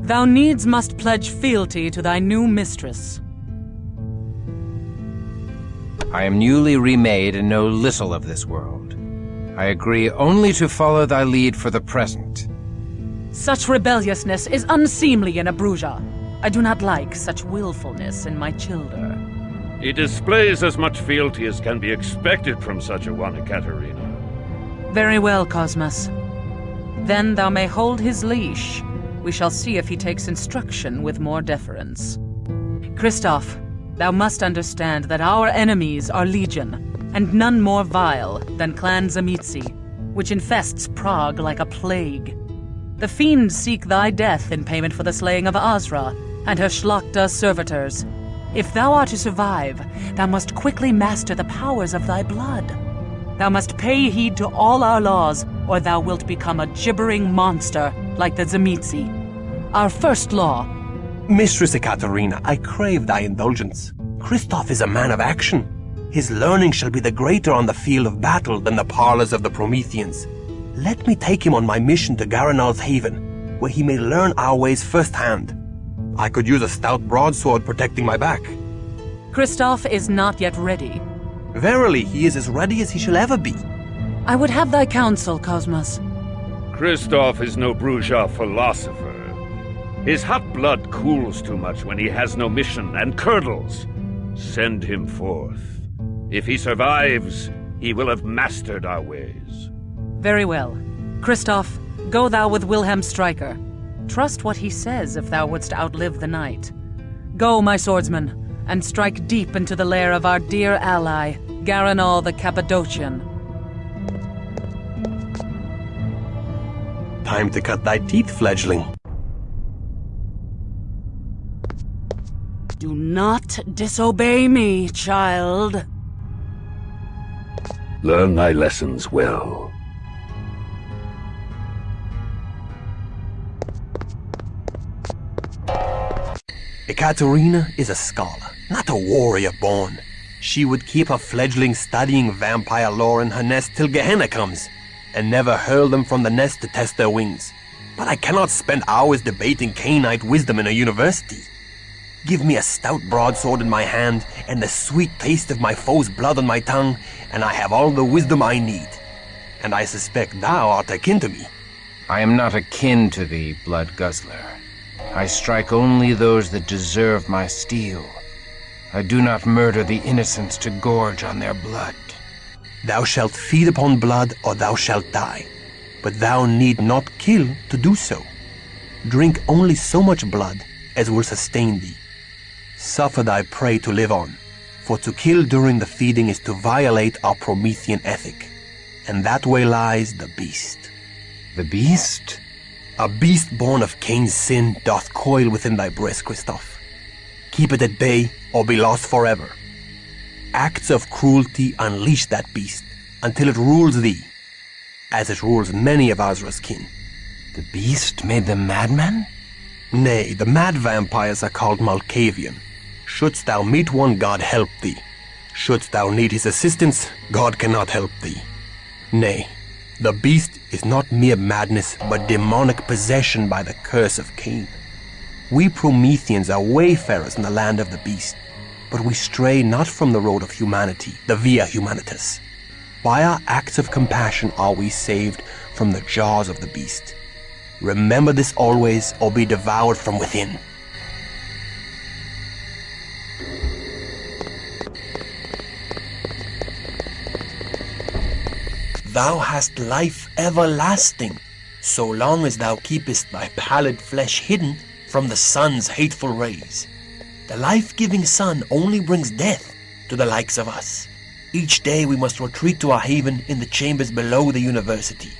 Thou needs must pledge fealty to thy new mistress. I am newly remade and know little of this world. I agree only to follow thy lead for the present. Such rebelliousness is unseemly in a Bruja. I do not like such willfulness in my childer. He displays as much fealty as can be expected from such a one, Ekaterina. Very well, Cosmas. Then thou may hold his leash. We shall see if he takes instruction with more deference. Christoph, thou must understand that our enemies are legion, and none more vile than Clan Zamitzi, which infests Prague like a plague. The fiends seek thy death in payment for the slaying of Azra and her Schlachta servitors. If thou art to survive, thou must quickly master the powers of thy blood. Thou must pay heed to all our laws, or thou wilt become a gibbering monster like the Zamitzi. Our first law. Mistress Ekaterina, I crave thy indulgence. Christoph is a man of action. His learning shall be the greater on the field of battle than the parlors of the Prometheans. Let me take him on my mission to Garanal's haven, where he may learn our ways firsthand. I could use a stout broadsword protecting my back. Christoph is not yet ready. Verily, he is as ready as he shall ever be. I would have thy counsel, Cosmas. Christoph is no Bruja philosopher. His hot blood cools too much when he has no mission and curdles. Send him forth. If he survives, he will have mastered our ways. Very well. Christoph, go thou with Wilhelm Stryker. Trust what he says if thou wouldst outlive the night. Go, my swordsman, and strike deep into the lair of our dear ally, Garanal the Cappadocian. Time to cut thy teeth, fledgling. Do not disobey me, child. Learn thy lessons well. Ekaterina is a scholar, not a warrior born. She would keep her fledgling studying vampire lore in her nest till Gehenna comes, and never hurl them from the nest to test their wings. But I cannot spend hours debating Cainite wisdom in a university. Give me a stout broadsword in my hand, and the sweet taste of my foe's blood on my tongue, and I have all the wisdom I need. And I suspect thou art akin to me. I am not akin to thee, blood guzzler. I strike only those that deserve my steel. I do not murder the innocents to gorge on their blood. Thou shalt feed upon blood, or thou shalt die. But thou need not kill to do so. Drink only so much blood as will sustain thee. Suffer thy prey to live on, for to kill during the feeding is to violate our Promethean ethic. And that way lies the beast. The beast? A beast born of Cain's sin doth coil within thy breast, Christoph. Keep it at bay, or be lost forever. Acts of cruelty unleash that beast, until it rules thee, as it rules many of Azra's kin. The beast made them madmen? Nay, the mad vampires are called Malkavian. Shouldst thou meet one, God help thee. Shouldst thou need his assistance, God cannot help thee. Nay, the beast is not mere madness, but demonic possession by the curse of Cain. We Prometheans are wayfarers in the land of the beast, but we stray not from the road of humanity, the Via Humanitas. By our acts of compassion are we saved from the jaws of the beast. Remember this always, or be devoured from within. Thou hast life everlasting, so long as thou keepest thy pallid flesh hidden from the sun's hateful rays. The life-giving sun only brings death to the likes of us. Each day we must retreat to our haven in the chambers below the university.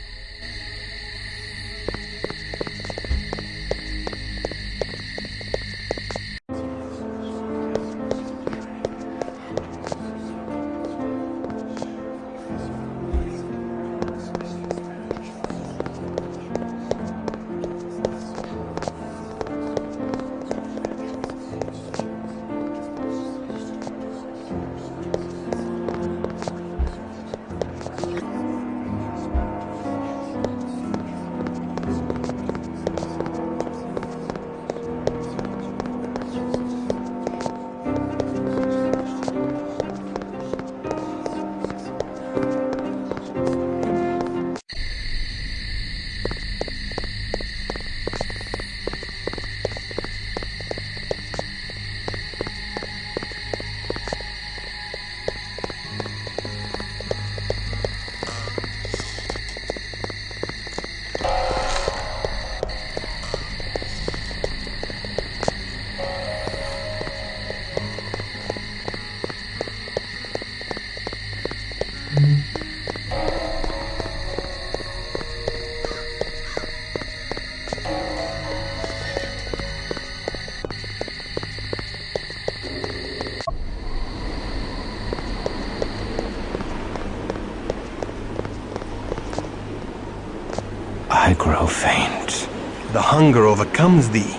grow faint. The hunger overcomes thee.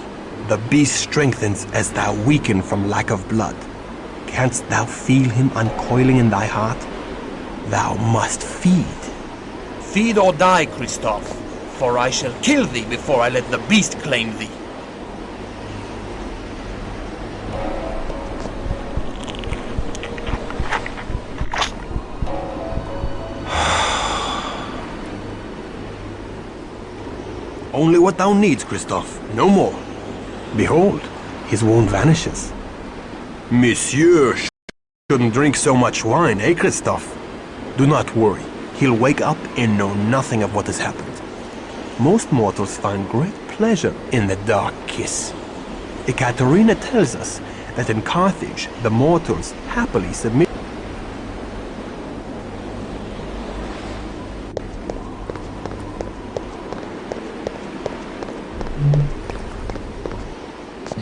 The beast strengthens as thou weaken from lack of blood. Canst thou feel him uncoiling in thy heart? Thou must feed. Feed or die, Christoph, for I shall kill thee before I let the beast claim thee. Only what thou needs, Christoph, no more. Behold, his wound vanishes. Monsieur shouldn't drink so much wine, eh, Christoph? Do not worry, he'll wake up and know nothing of what has happened. Most mortals find great pleasure in the dark kiss. Ekaterina tells us that in Carthage, the mortals happily submit.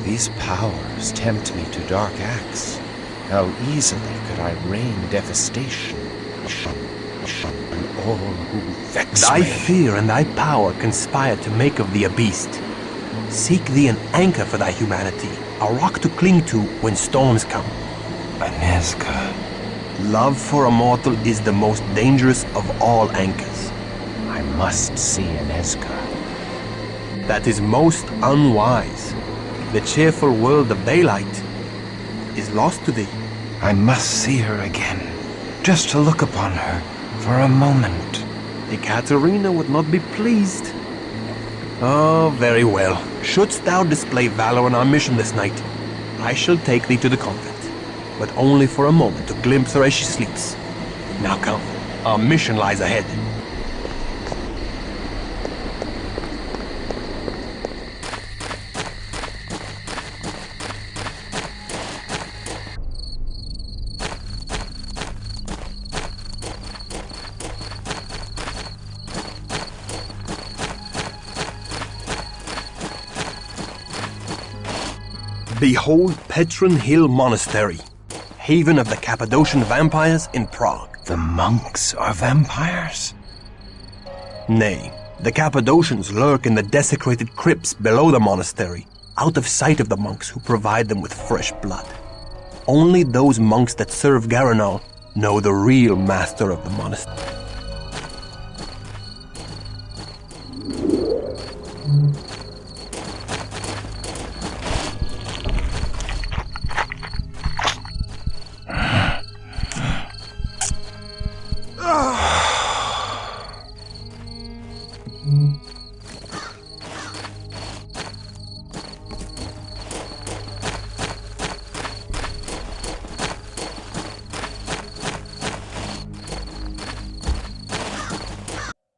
These powers tempt me to dark acts. How easily could I rain devastation on all who vex Thy me. fear and thy power conspire to make of thee a beast. Seek thee an anchor for thy humanity, a rock to cling to when storms come. Anezka. Love for a mortal is the most dangerous of all anchors. I must see Anezka. That is most unwise. The cheerful world of daylight is lost to thee. I must see her again, just to look upon her for a moment. Ekaterina would not be pleased. Oh, very well. Shouldst thou display valor on our mission this night, I shall take thee to the convent, but only for a moment to glimpse her as she sleeps. Now come, our mission lies ahead. Behold Petrin Hill Monastery, haven of the Cappadocian vampires in Prague. The monks are vampires? Nay, the Cappadocians lurk in the desecrated crypts below the monastery, out of sight of the monks who provide them with fresh blood. Only those monks that serve Garanal know the real master of the monastery.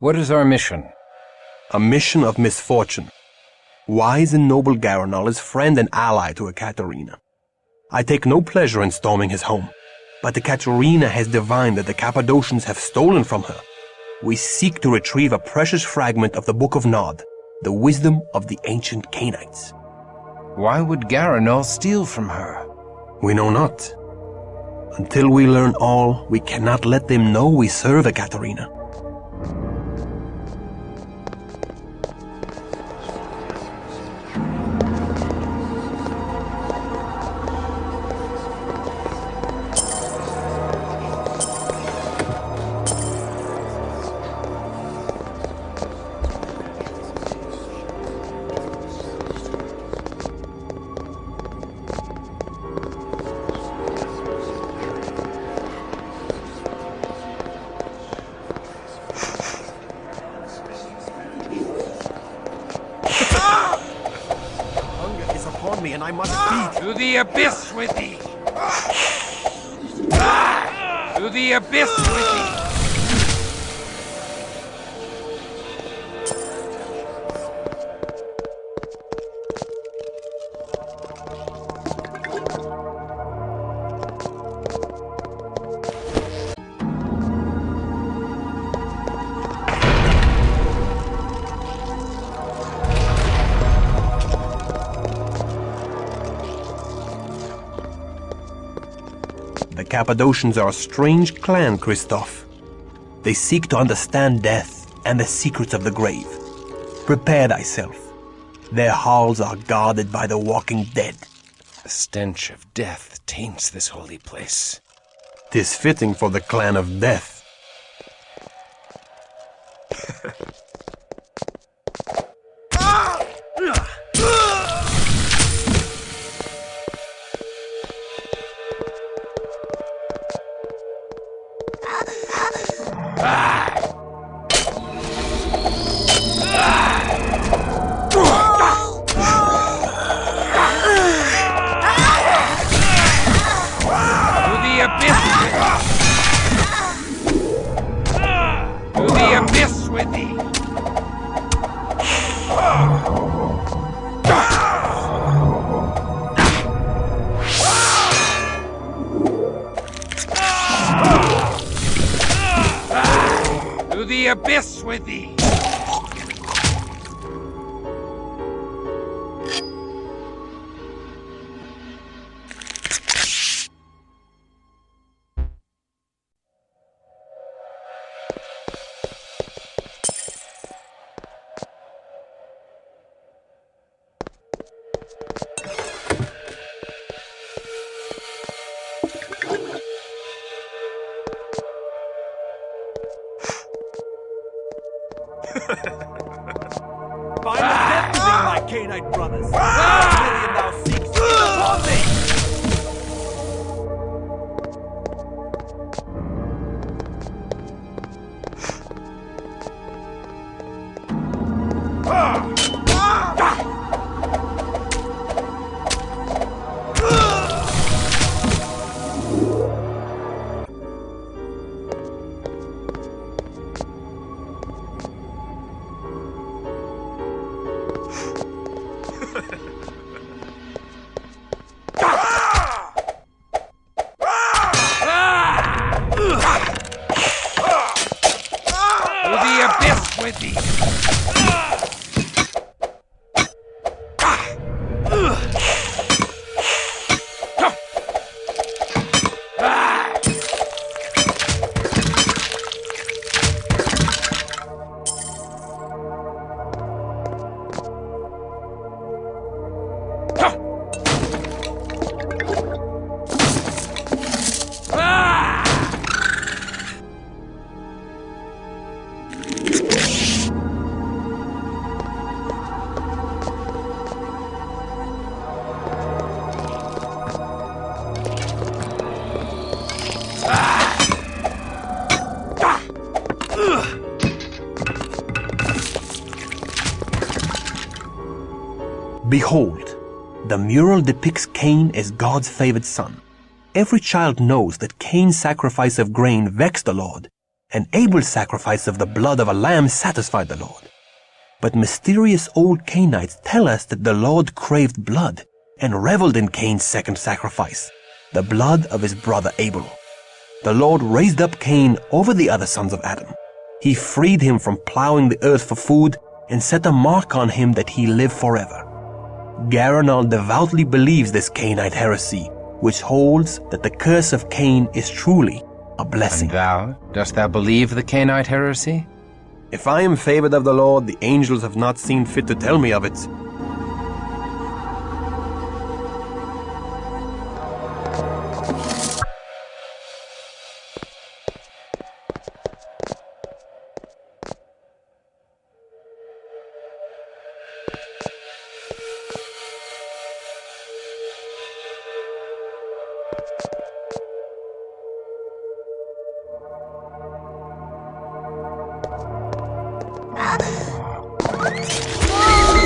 What is our mission? A mission of misfortune. Wise and noble Garanal is friend and ally to Ekaterina. I take no pleasure in storming his home, but Ekaterina has divined that the Cappadocians have stolen from her. We seek to retrieve a precious fragment of the Book of Nod, the wisdom of the ancient Canaanites. Why would Garanal steal from her? We know not. Until we learn all, we cannot let them know we serve Ekaterina. Me and I must feed. To the abyss with thee! To the abyss with thee! The Cappadocians are a strange clan, Christoph. They seek to understand death and the secrets of the grave. Prepare thyself. Their halls are guarded by the walking dead. The stench of death taints this holy place. 'Tis fitting for the clan of death. Abyss with thee! Find the death within my Canaanite brothers! Million thou seekst, is upon thee! Behold, the mural depicts Cain as God's favored son. Every child knows that Cain's sacrifice of grain vexed the Lord, and Abel's sacrifice of the blood of a lamb satisfied the Lord. But mysterious old Cainites tell us that the Lord craved blood and reveled in Cain's second sacrifice, the blood of his brother Abel. The Lord raised up Cain over the other sons of Adam. He freed him from plowing the earth for food and set a mark on him that he live forever. Garanal devoutly believes this Cainite heresy, which holds that the curse of Cain is truly a blessing. And dost thou believe the Cainite heresy? If I am favored of the Lord, the angels have not seen fit to tell me of it.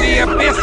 The abyss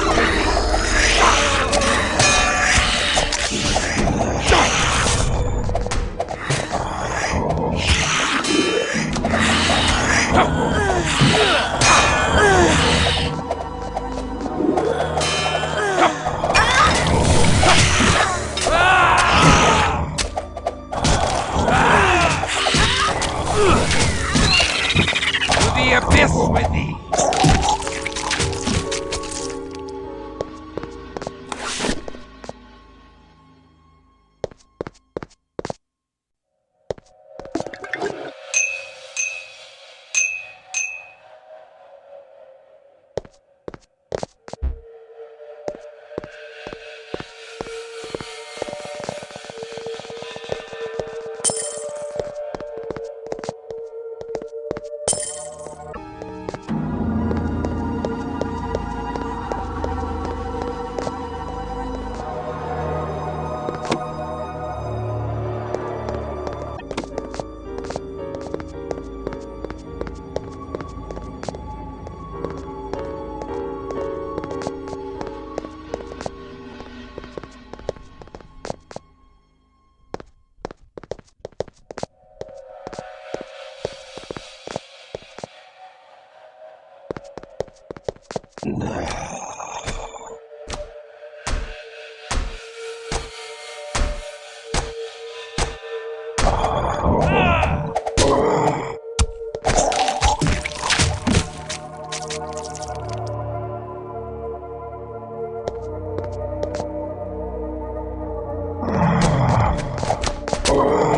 To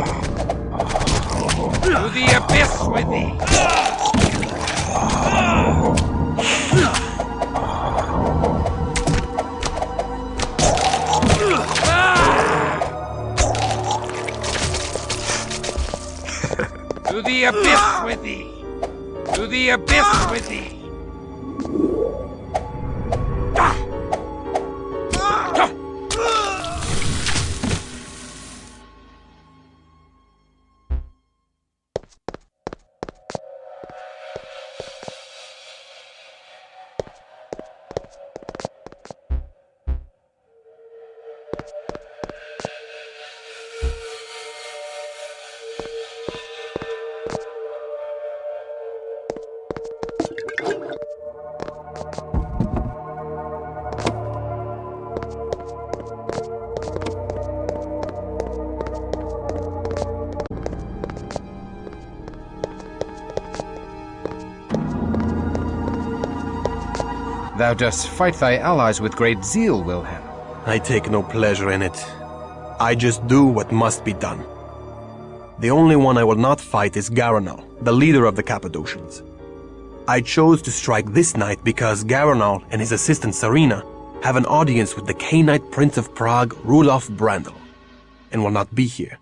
the abyss with thee! To the abyss with thee! To the abyss with thee! Thou dost fight thy allies with great zeal, Wilhelm. I take no pleasure in it. I just do what must be done. The only one I will not fight is Garanal, the leader of the Cappadocians. I chose to strike this night because Garanal and his assistant Sarina have an audience with the Cainite Prince of Prague, Rudolf Brandl, and will not be here.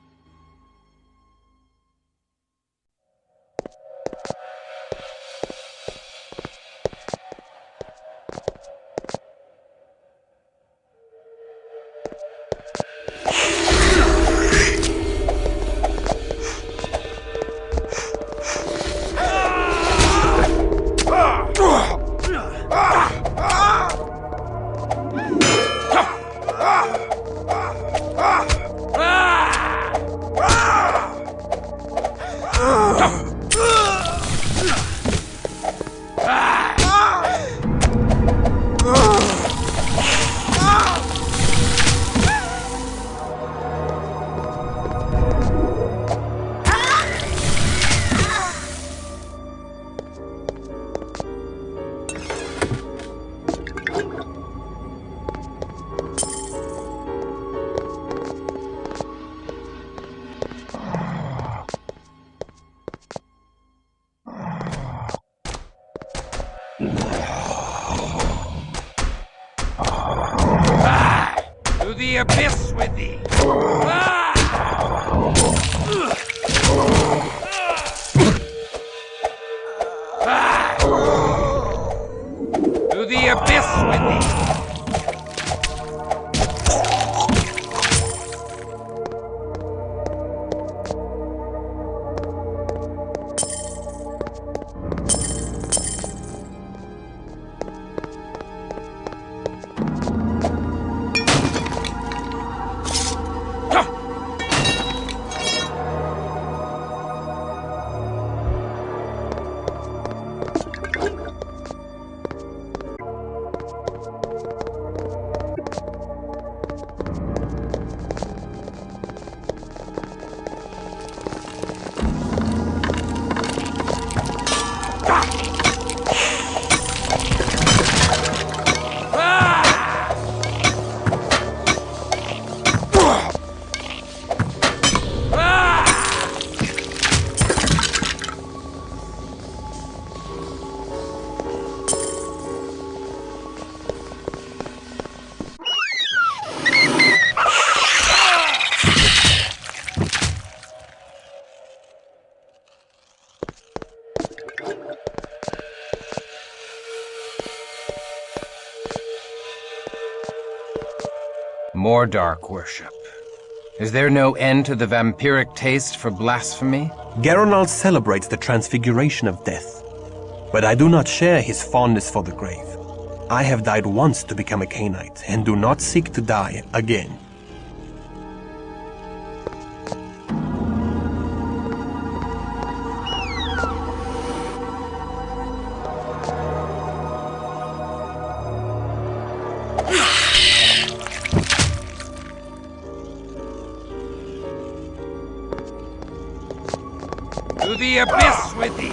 To the abyss with thee! To the abyss with thee! More dark worship. Is there no end to the vampiric taste for blasphemy? Garanal celebrates the transfiguration of death, but I do not share his fondness for the grave. I have died once to become a Cainite, and do not seek to die again. To the abyss with thee!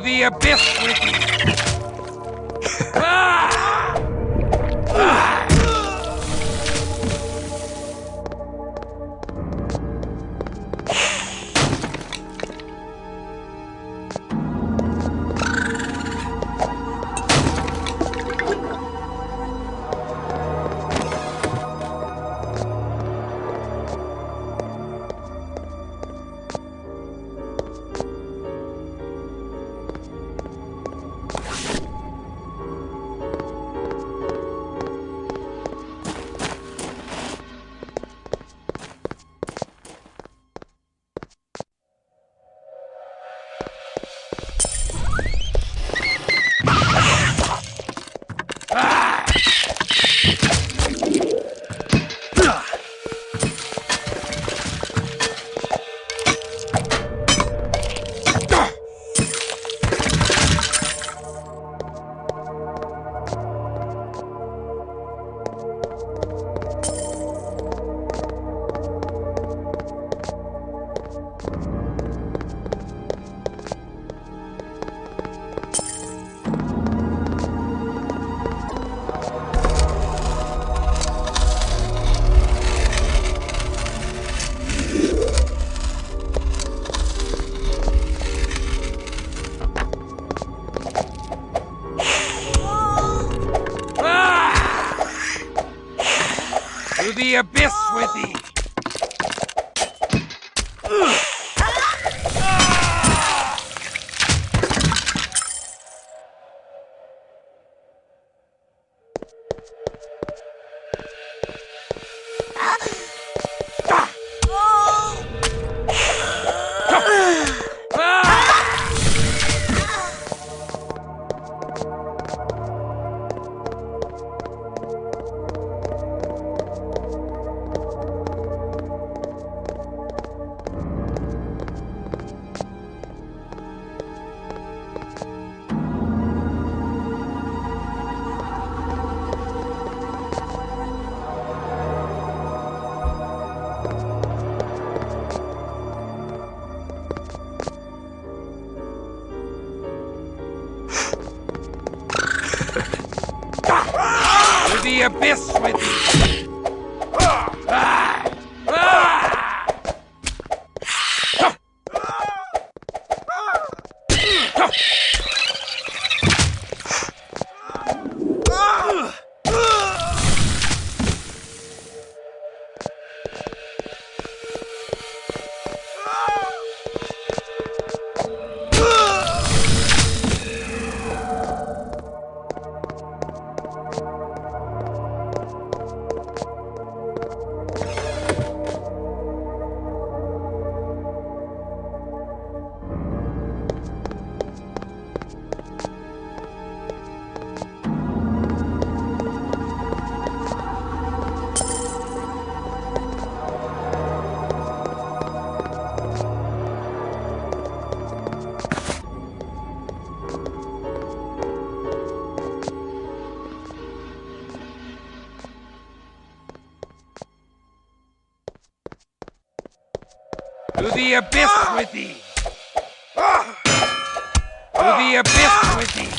To the abyss with thee! To the abyss with thee! To the abyss with thee! To the abyss with thee! To the abyss with thee!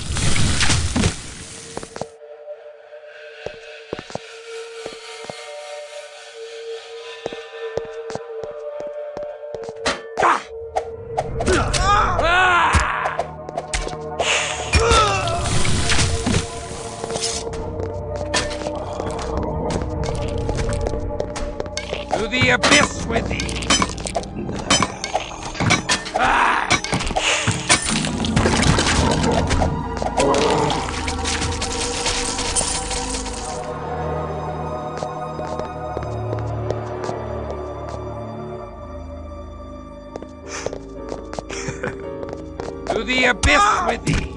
To the abyss with thee! To the abyss with thee!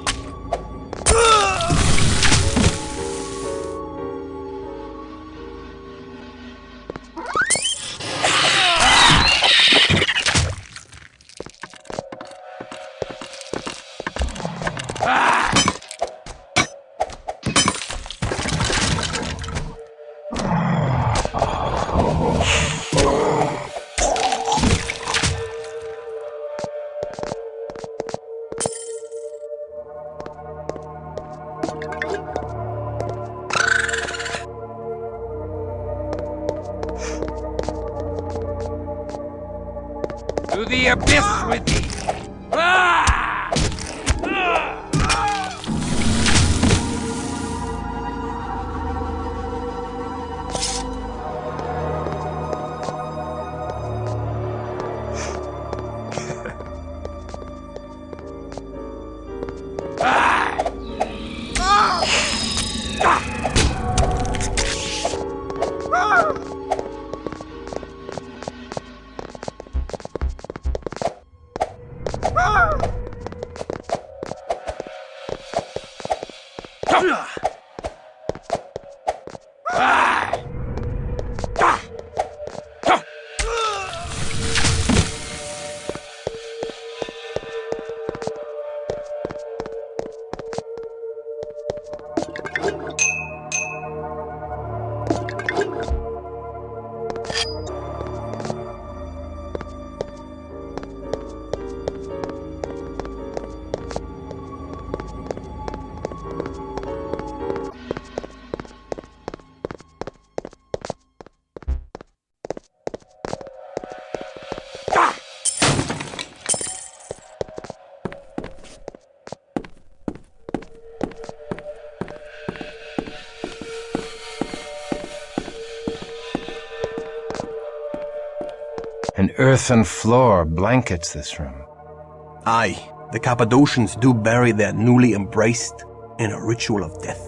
To the abyss with thee! An earthen floor blankets this room. Aye, the Cappadocians do bury their newly embraced in a ritual of death.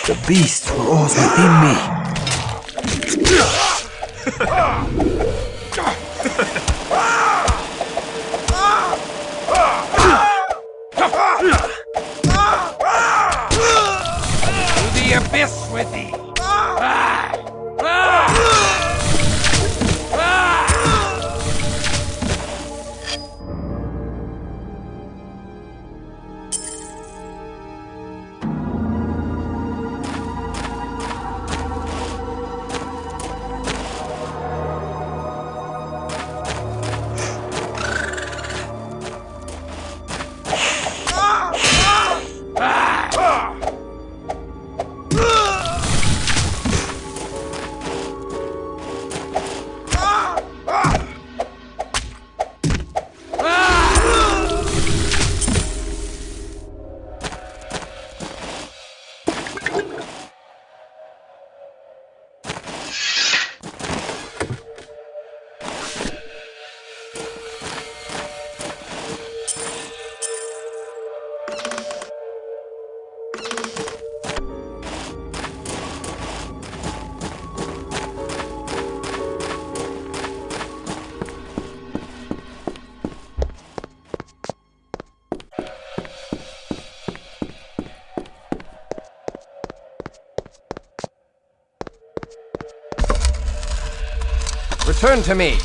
The beast roars within me. To the abyss with thee! Return to me!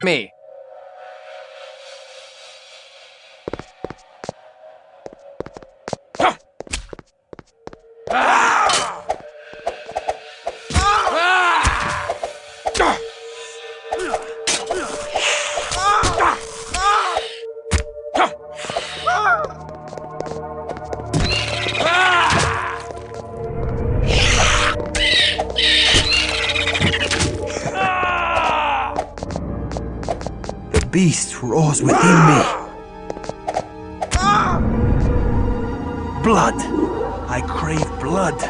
Me. The beast roars within me. Blood. I crave blood.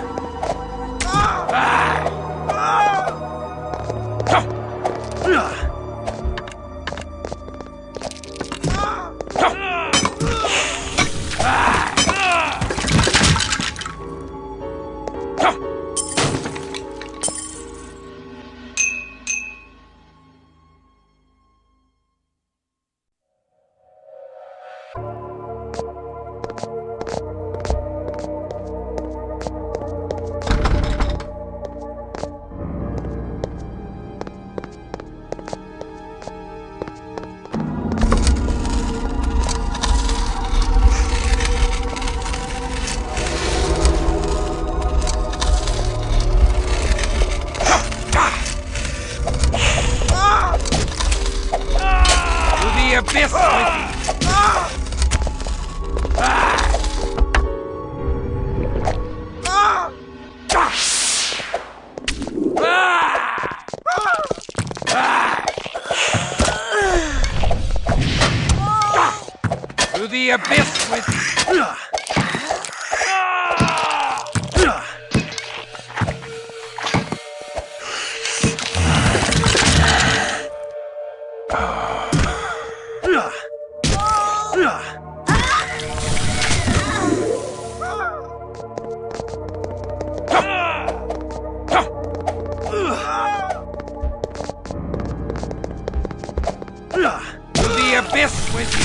To the abyss with you! To the abyss with you!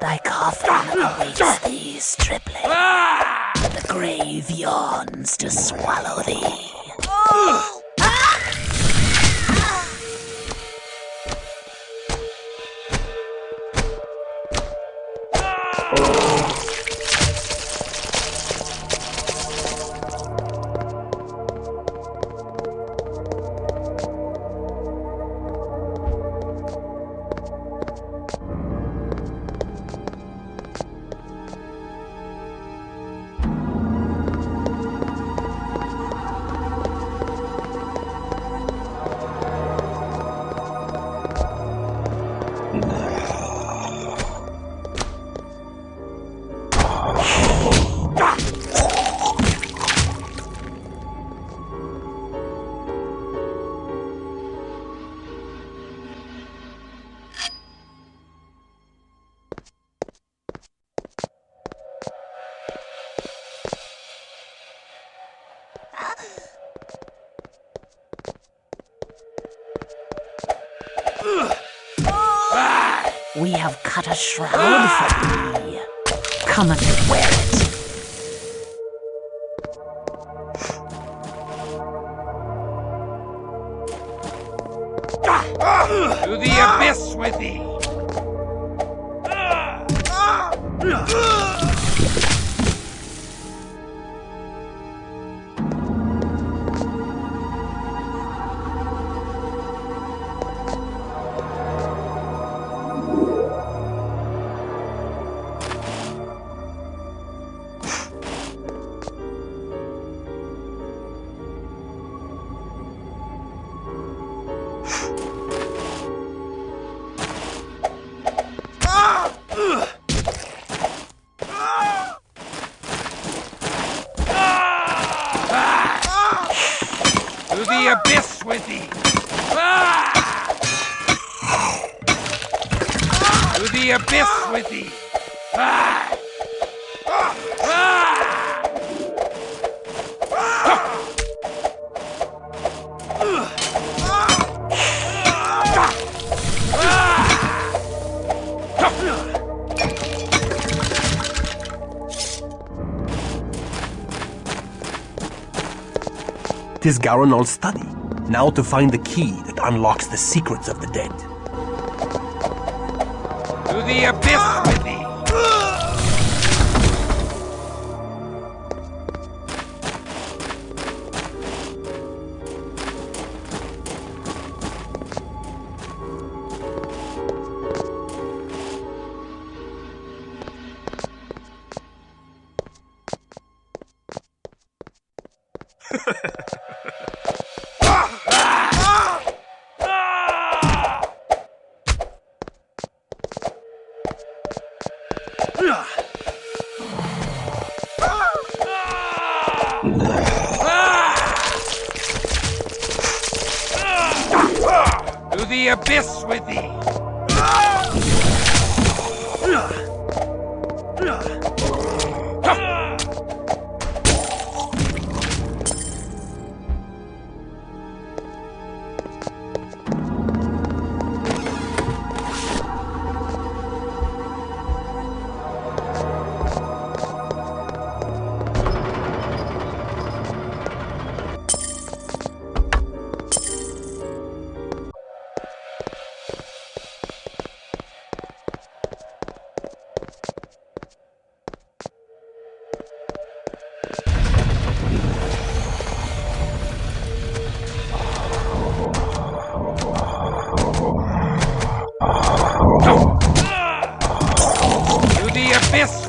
Thy coffin awaits thee, stripling. The grave yawns to swallow thee. We have cut a shroud for thee. Come and wear it. To the abyss with thee! To the abyss with thee! To the abyss with thee! is Garonal's study. Now to find the key that unlocks the secrets of the dead. To the abyss with thee! To the abyss with thee!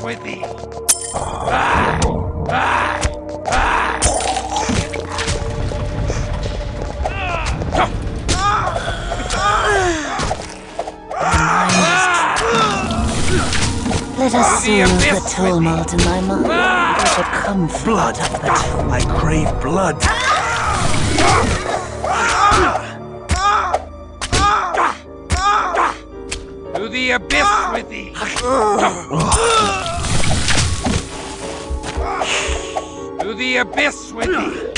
With thee. Let us soothe the tumult in my mind. Let the comfort Blood! of the truth. I crave blood! To the abyss with thee! To the abyss with thee!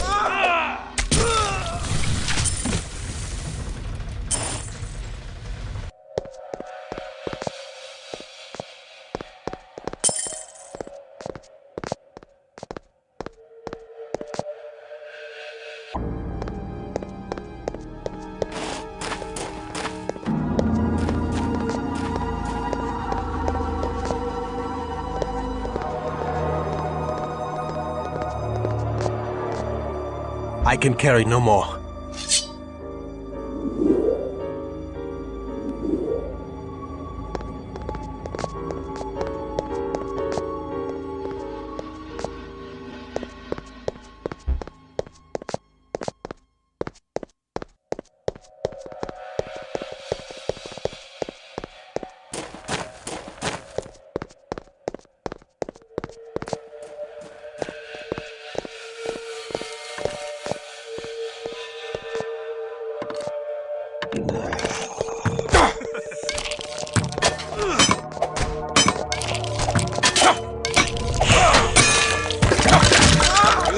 I can carry no more.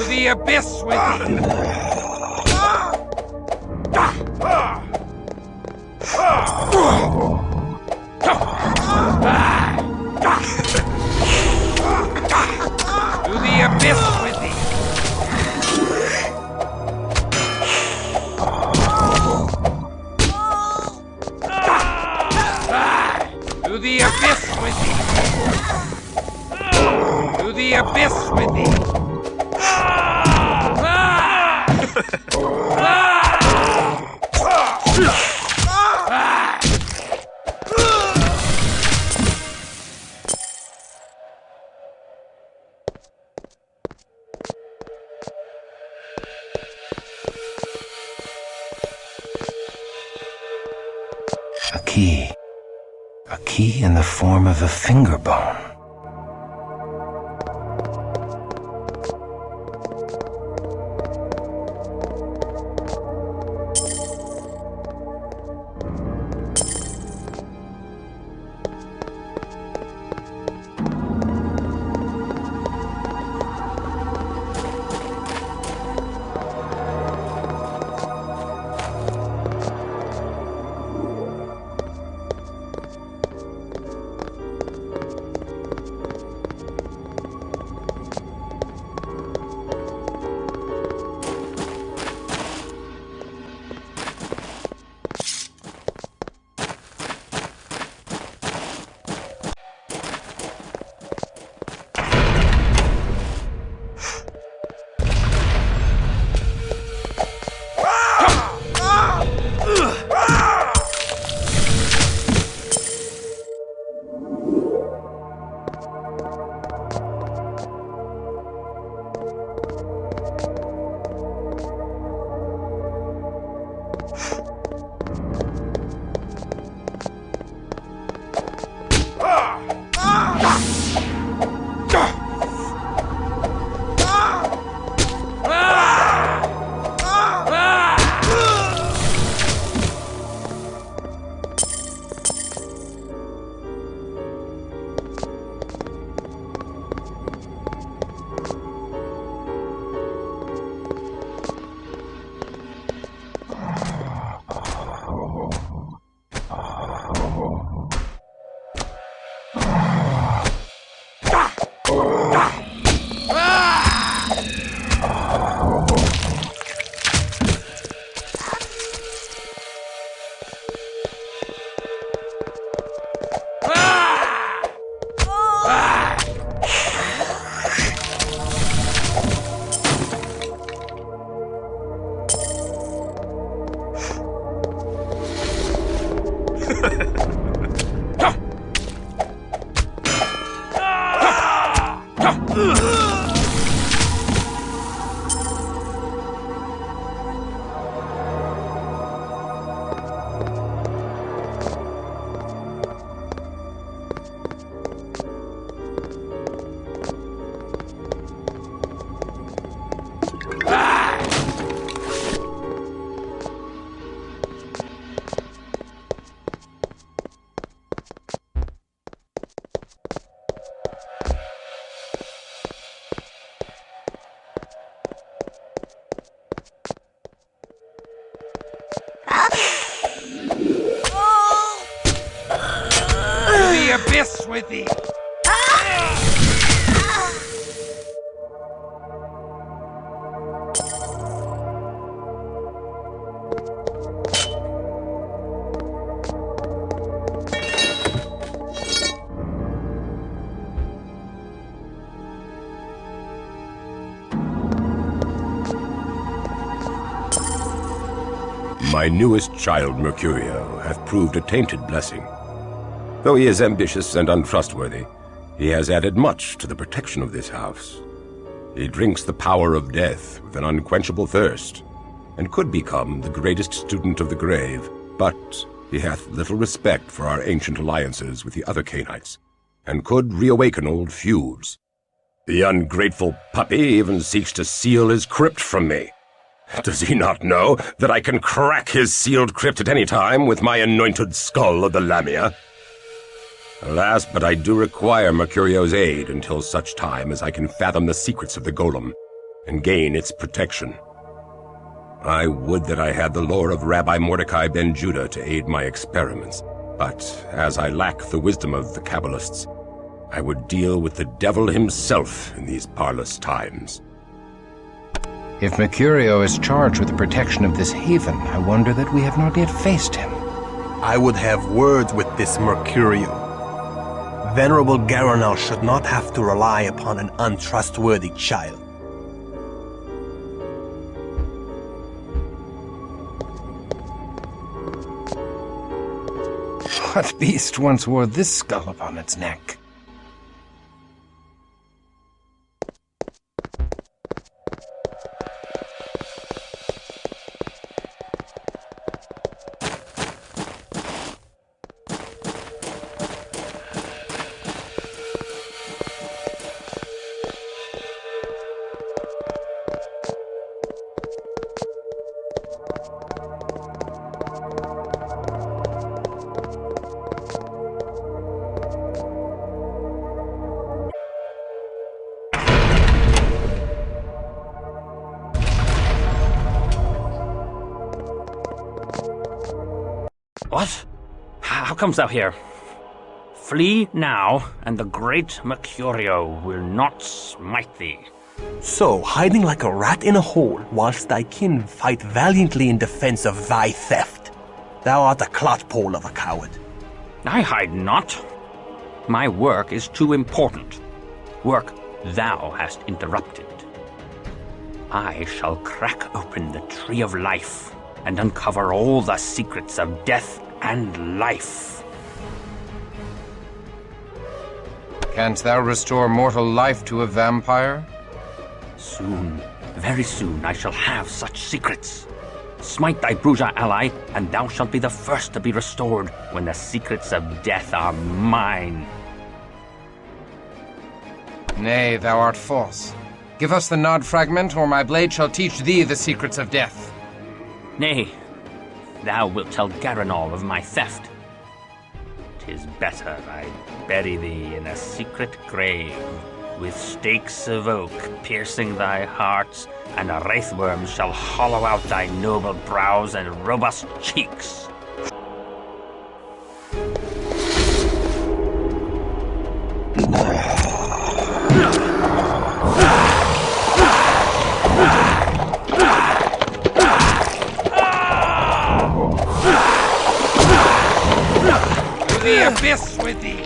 The abyss with thee! To the abyss with thee! To the abyss with thee! To the abyss with thee! A key in the form of a finger bone. the abyss with thee! My newest child, Mercurio, hath proved a tainted blessing. Though he is ambitious and untrustworthy, he has added much to the protection of this house. He drinks the power of death with an unquenchable thirst, and could become the greatest student of the grave, but he hath little respect for our ancient alliances with the other Cainites, and could reawaken old feuds. The ungrateful puppy even seeks to seal his crypt from me. Does he not know that I can crack his sealed crypt at any time with my anointed skull of the Lamia? Alas, but I do require Mercurio's aid until such time as I can fathom the secrets of the golem and gain its protection. I would that I had the lore of Rabbi Mordecai ben Judah to aid my experiments, but as I lack the wisdom of the Kabbalists, I would deal with the devil himself in these parlous times. If Mercurio is charged with the protection of this haven, I wonder that we have not yet faced him. I would have words with this Mercurio. Venerable Garanal should not have to rely upon an untrustworthy child. What beast once wore this skull upon its neck? What? How comes thou here? Flee now, and the great Mercurio will not smite thee. So, hiding like a rat in a hole, whilst thy kin fight valiantly in defense of thy theft. Thou art a clotpole of a coward. I hide not. My work is too important. Work thou hast interrupted. I shall crack open the tree of life and uncover all the secrets of death and life. Canst thou restore mortal life to a vampire? Soon, very soon, I shall have such secrets. Smite thy Bruja ally, and thou shalt be the first to be restored when the secrets of death are mine. Nay, thou art false. Give us the Nod fragment, or my blade shall teach thee the secrets of death. Nay, thou wilt tell Garanal of my theft. 'Tis better I bury thee in a secret grave, with stakes of oak piercing thy heart, and wraithworms shall hollow out thy noble brows and robust cheeks. The abyss with thee!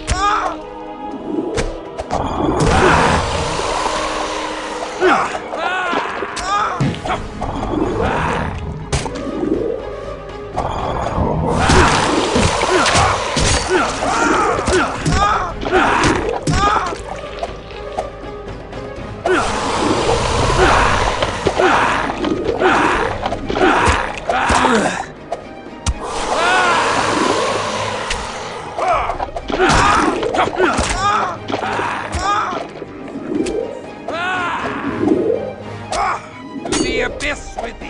The abyss with thee!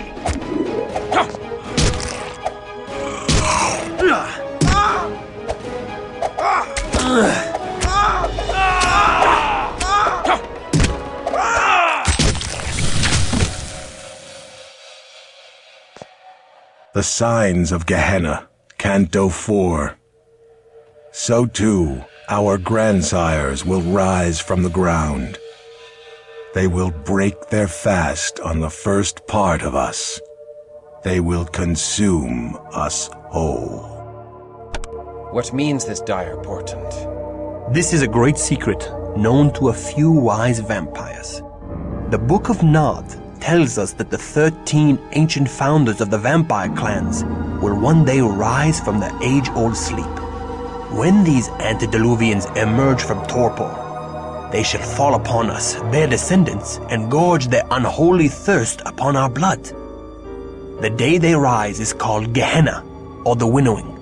The Signs of Gehenna, Canto 4. So too, Our grandsires will rise from the ground. They will break their fast on the first part of us. They will consume us whole. What means this dire portent? This is a great secret known to a few wise vampires. The Book of Nod tells us that the 13 ancient founders of the vampire clans will one day rise from their age-old sleep. When these antediluvians emerge from torpor, they shall fall upon us, their descendants, and gorge their unholy thirst upon our blood. The day they rise is called Gehenna, or the Winnowing,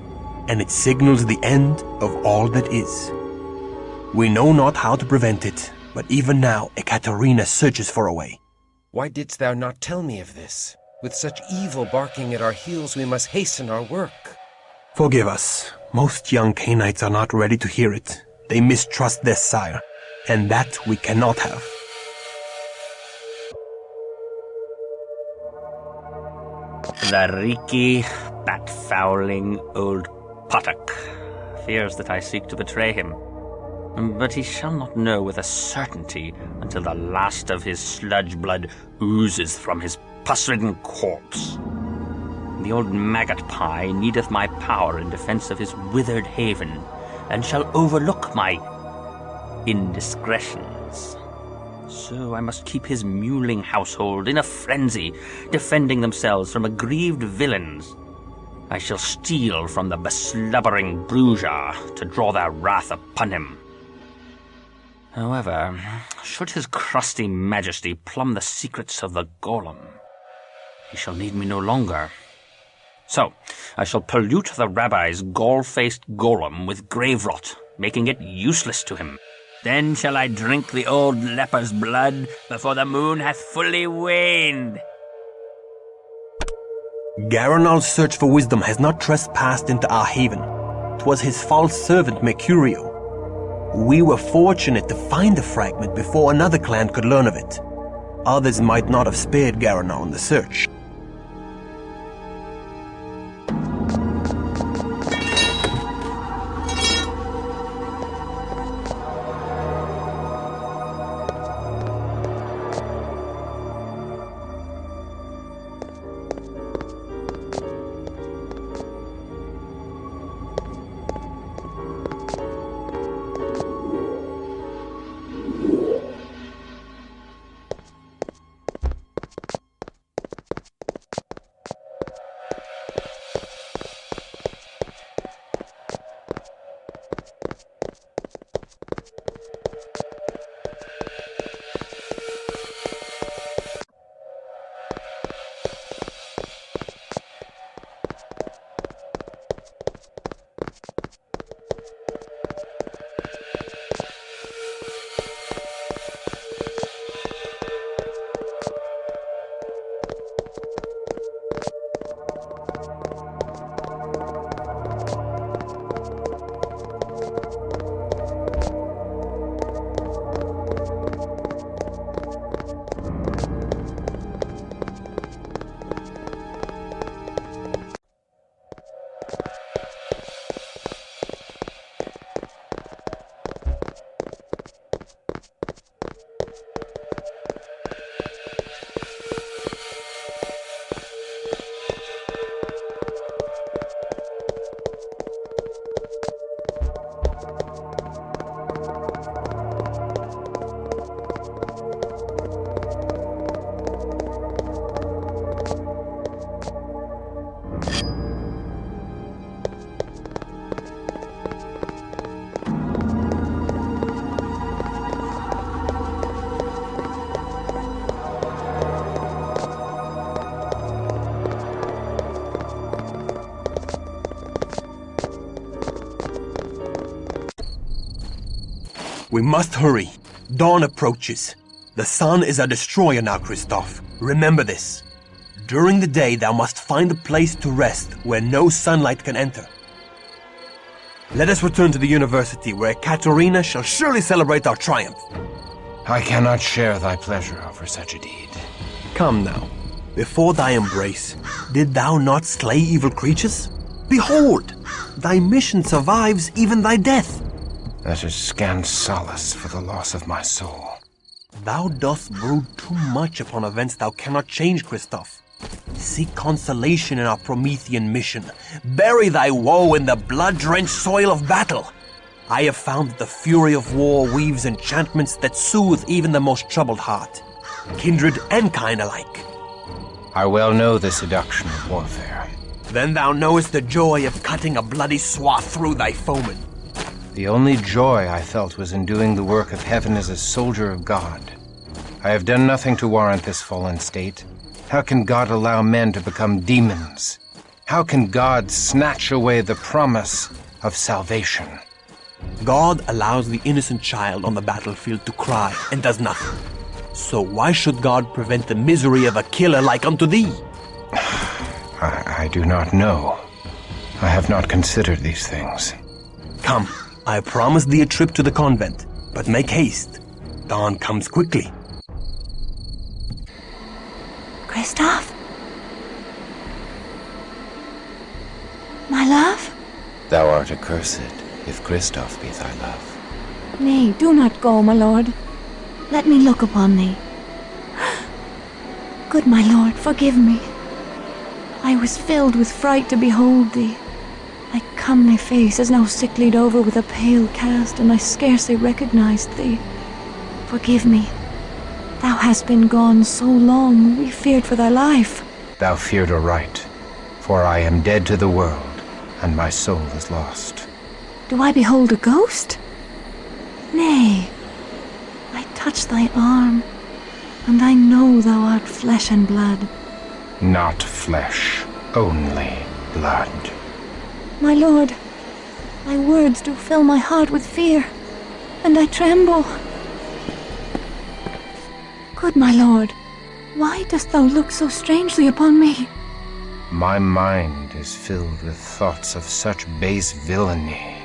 and it signals the end of all that is. We know not how to prevent it, but even now Ekaterina searches for a way. Why didst thou not tell me of this? With such evil barking at our heels, we must hasten our work. Forgive us. Most young Cainites are not ready to hear it. They mistrust their sire, and that we cannot have. The reeky, bat-fouling old Potok fears that I seek to betray him. But he shall not know with a certainty until the last of his sludge blood oozes from his pus-ridden corpse. The old maggot pie needeth my power in defense of his withered haven, and shall overlook my indiscretions. So I must keep his mewling household in a frenzy, defending themselves from aggrieved villains. I shall steal from the beslubbering Bruja to draw their wrath upon him. However, should his crusty majesty plumb the secrets of the golem, he shall need me no longer. So, I shall pollute the rabbi's gall-faced golem with grave rot, making it useless to him. Then shall I drink the old leper's blood before the moon hath fully waned. Garanal's search for wisdom has not trespassed into our haven. 'Twas his false servant Mercurio. We were fortunate to find the fragment before another clan could learn of it. Others might not have spared Garanal in the search. We must hurry. Dawn approaches. The sun is a destroyer now, Christoph. Remember this. During the day, thou must find a place to rest where no sunlight can enter. Let us return to the university, where Katerina shall surely celebrate our triumph. I cannot share thy pleasure over such a deed. Come now. Before thy embrace, did thou not slay evil creatures? Behold, thy mission survives even thy death. That is scant solace for the loss of my soul. Thou dost brood too much upon events thou cannot change, Christoph. Seek consolation in our Promethean mission. Bury thy woe in the blood-drenched soil of battle. I have found that the fury of war weaves enchantments that soothe even the most troubled heart, kindred and kind alike. I well know the seduction of warfare. Then thou knowest the joy of cutting a bloody swath through thy foeman. The only joy I felt was in doing the work of heaven as a soldier of God. I have done nothing to warrant this fallen state. How can God allow men to become demons? How can God snatch away the promise of salvation? God allows the innocent child on the battlefield to cry and does nothing. So why should God prevent the misery of a killer like unto thee? I do not know. I have not considered these things. Come, I promise thee a trip to the convent, but make haste. Dawn comes quickly. Christoph? My love? Thou art accursed, if Christoph be thy love. Nay, do not go, my lord. Let me look upon thee. Good my lord, forgive me. I was filled with fright to behold thee. Thy comely face is now sicklied over with a pale cast, and I scarcely recognized thee. Forgive me. Thou hast been gone so long, we feared for thy life. Thou feared aright, for I am dead to the world, and my soul is lost. Do I behold a ghost? Nay, I touch thy arm, and I know thou art flesh and blood. Not flesh, only blood. My lord, thy words do fill my heart with fear, and I tremble. Good my lord, why dost thou look so strangely upon me? My mind is filled with thoughts of such base villainy.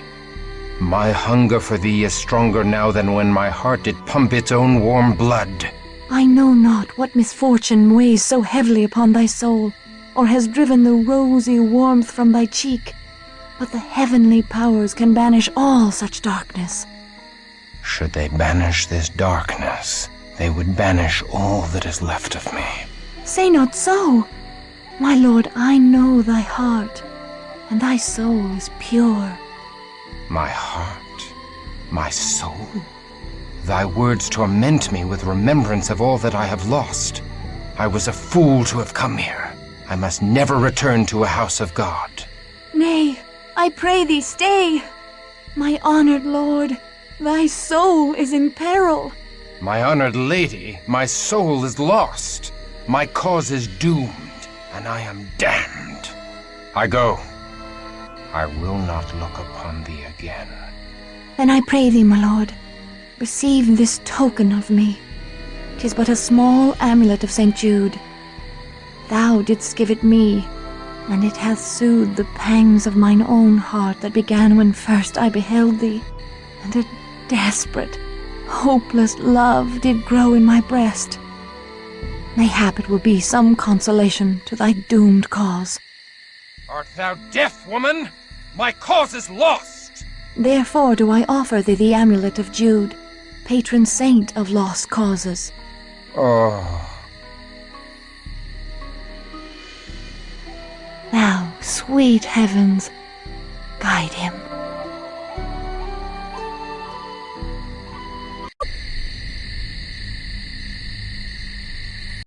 My hunger for thee is stronger now than when my heart did pump its own warm blood. I know not what misfortune weighs so heavily upon thy soul, or has driven the rosy warmth from thy cheek, but the heavenly powers can banish all such darkness. Should they banish this darkness, they would banish all that is left of me. Say not so. My lord, I know thy heart, and thy soul is pure. My heart? My soul? Thy words torment me with remembrance of all that I have lost. I was a fool to have come here. I must never return to a house of God. Nay, I pray thee stay. My honored lord, thy soul is in peril. My honored lady, my soul is lost. My cause is doomed, and I am damned. I go. I will not look upon thee again. Then I pray thee, my lord, receive this token of me. 'Tis but a small amulet of St. Jude. Thou didst give it me, and it hath soothed the pangs of mine own heart that began when first I beheld thee, and a desperate, hopeless love did grow in my breast. Mayhap it will be some consolation to thy doomed cause. Art thou deaf, woman? My cause is lost! Therefore do I offer thee the amulet of Jude, patron saint of lost causes. Oh. Thou, sweet heavens, guide him.